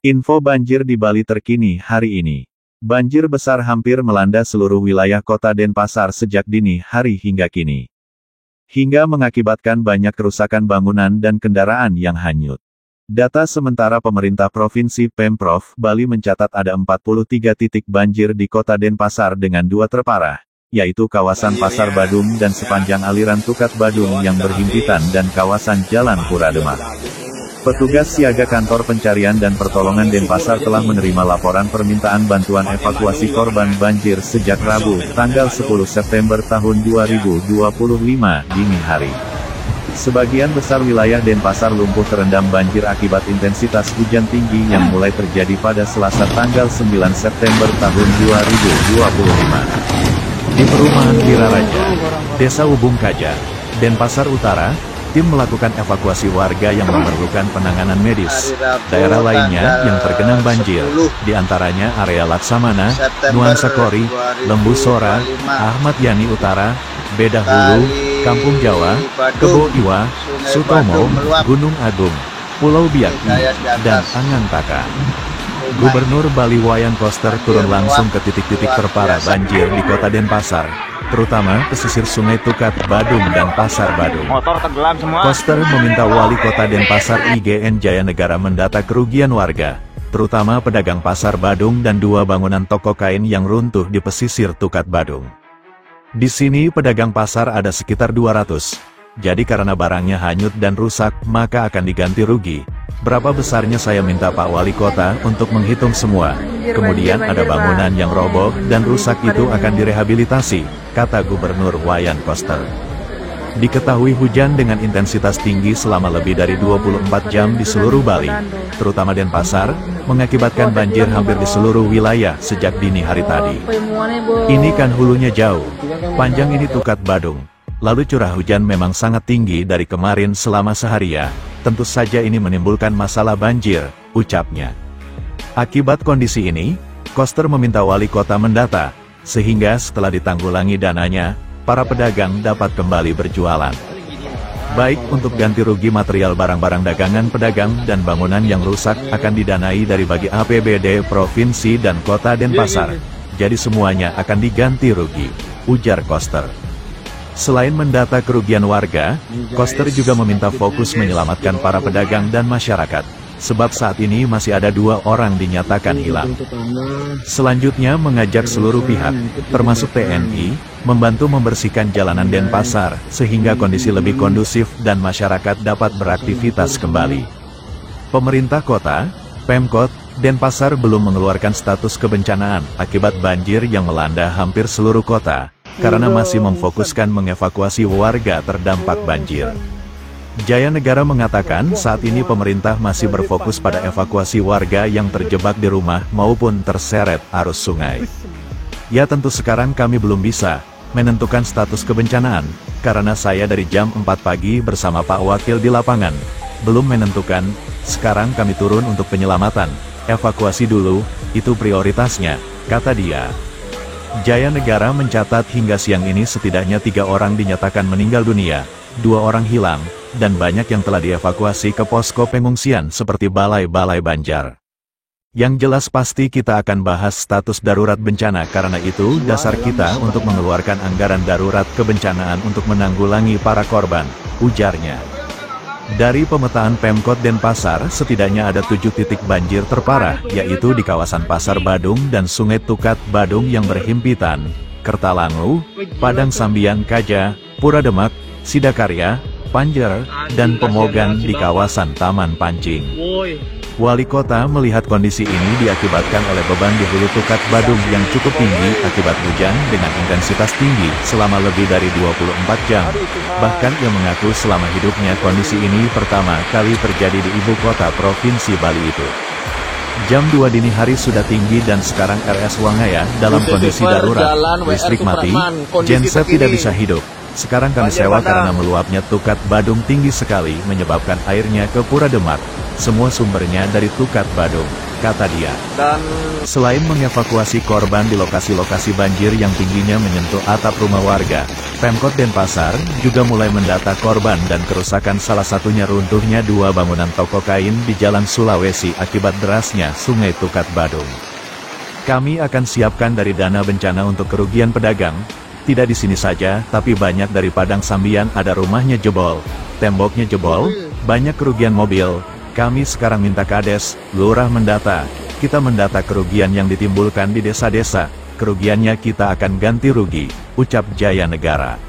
Info banjir di Bali terkini hari ini. Banjir besar hampir melanda seluruh wilayah kota Denpasar sejak dini hari hingga kini. Hingga mengakibatkan banyak kerusakan bangunan dan kendaraan yang hanyut. Data sementara pemerintah Provinsi Pemprov Bali mencatat ada 43 titik banjir di kota Denpasar dengan 2 terparah, yaitu kawasan Pasar Badung dan sepanjang aliran Tukat Badung yang berhimpitan dan kawasan Jalan Pura Demak. Petugas siaga kantor pencarian dan pertolongan Denpasar telah menerima laporan permintaan bantuan evakuasi korban banjir sejak Rabu, tanggal 10 September tahun 2025 dini hari. Sebagian besar wilayah Denpasar lumpuh terendam banjir akibat intensitas hujan tinggi yang mulai terjadi pada Selasa tanggal 9 September tahun 2025. Di perumahan Wiraraja, Desa Ubung Kaja, Denpasar Utara, tim melakukan evakuasi warga yang memerlukan penanganan medis. Daerah lainnya yang tergenang banjir, diantaranya area Laksamana, Nuansa Kori, Lembu Sora, Ahmad Yani Utara, Beda Hulu, Kampung Jawa, Kebo Iwa, Sutomo, Gunung Agung, Pulau Biaki, dan Angantaka. Gubernur Bali Wayan Koster turun langsung ke titik-titik terparah banjir di kota Denpasar, terutama pesisir Sungai Tukat Badung dan Pasar Badung. Koster meminta Wali Kota Denpasar IGN Jayanegara mendata kerugian warga, terutama pedagang Pasar Badung dan 2 bangunan toko kain yang runtuh di pesisir Tukat Badung. Di sini pedagang pasar ada sekitar 200, jadi karena barangnya hanyut dan rusak, maka akan diganti rugi. Berapa besarnya saya minta Pak Wali Kota untuk menghitung semua. Kemudian ada bangunan yang roboh dan rusak itu akan direhabilitasi, kata Gubernur Wayan Koster. Diketahui hujan dengan intensitas tinggi selama lebih dari 24 jam di seluruh Bali, terutama Denpasar, mengakibatkan banjir hampir di seluruh wilayah sejak dini hari tadi. Ini kan hulunya jauh, panjang ini Tukat Badung. Lalu curah hujan memang sangat tinggi dari kemarin selama seharian, tentu saja ini menimbulkan masalah banjir, ucapnya. Akibat kondisi ini, Koster meminta Wali Kota mendata, sehingga setelah ditanggulangi dananya, para pedagang dapat kembali berjualan. Baik untuk ganti rugi material barang-barang dagangan pedagang dan bangunan yang rusak akan didanai dari bagi APBD Provinsi dan Kota Denpasar. Jadi semuanya akan diganti rugi, ujar Koster. Selain mendata kerugian warga, Koster juga meminta fokus menyelamatkan para pedagang dan masyarakat, sebab saat ini masih ada 2 orang dinyatakan hilang. Selanjutnya mengajak seluruh pihak, termasuk TNI, membantu membersihkan jalanan Denpasar, sehingga kondisi lebih kondusif dan masyarakat dapat beraktivitas kembali. Pemerintah kota, Pemkot, Denpasar belum mengeluarkan status kebencanaan akibat banjir yang melanda hampir seluruh kota, karena masih memfokuskan mengevakuasi warga terdampak banjir. Jayanegara mengatakan saat ini pemerintah masih berfokus pada evakuasi warga yang terjebak di rumah maupun terseret arus sungai. Ya tentu sekarang kami belum bisa menentukan status kebencanaan, karena saya dari jam 4 pagi bersama Pak Wakil di lapangan, belum menentukan, sekarang kami turun untuk penyelamatan, evakuasi dulu, itu prioritasnya, kata dia. Jayanegara mencatat hingga siang ini setidaknya 3 orang dinyatakan meninggal dunia, 2 orang hilang, dan banyak yang telah dievakuasi ke posko pengungsian seperti balai-balai Banjar. Yang jelas pasti kita akan bahas status darurat bencana karena itu dasar kita untuk mengeluarkan anggaran darurat kebencanaan untuk menanggulangi para korban, ujarnya. Dari pemetaan Pemkot Denpasar setidaknya ada 7 titik banjir terparah, yaitu di kawasan Pasar Badung dan Sungai Tukat Badung yang berhimpitan, Kertalangu, Padang Sambian Kaja, Pura Demak, Sidakarya, Panjer, dan Pemogan di kawasan Taman Pancing. Wali Kota melihat kondisi ini diakibatkan oleh beban di hulu Tukat Badung yang cukup tinggi akibat hujan dengan intensitas tinggi selama lebih dari 24 jam. Bahkan ia mengaku selama hidupnya kondisi ini pertama kali terjadi di ibu kota Provinsi Bali itu. Jam 2 dini hari sudah tinggi dan sekarang RS Wangaya dalam kondisi darurat, listrik mati, genset tidak bisa hidup. Sekarang kami sewa karena meluapnya Tukat Badung tinggi sekali menyebabkan airnya ke Pura Demak. Semua sumbernya dari Tukat Badung. kata dia. Dan Selain mengevakuasi korban di lokasi-lokasi banjir yang tingginya menyentuh atap rumah warga, Pemkot Denpasar juga mulai mendata korban dan kerusakan, salah satunya runtuhnya 2 bangunan toko kain di Jalan Sulawesi akibat derasnya Sungai Tukat Badung. Kami akan siapkan dari dana bencana untuk kerugian pedagang. Tidak di sini saja, tapi banyak dari Padang Sambian ada rumahnya jebol, temboknya jebol, banyak kerugian mobil. Kami sekarang minta Kades, Lurah mendata. Kita mendata kerugian yang ditimbulkan di desa-desa. Kerugiannya kita akan ganti rugi, ucap Jaya Negara.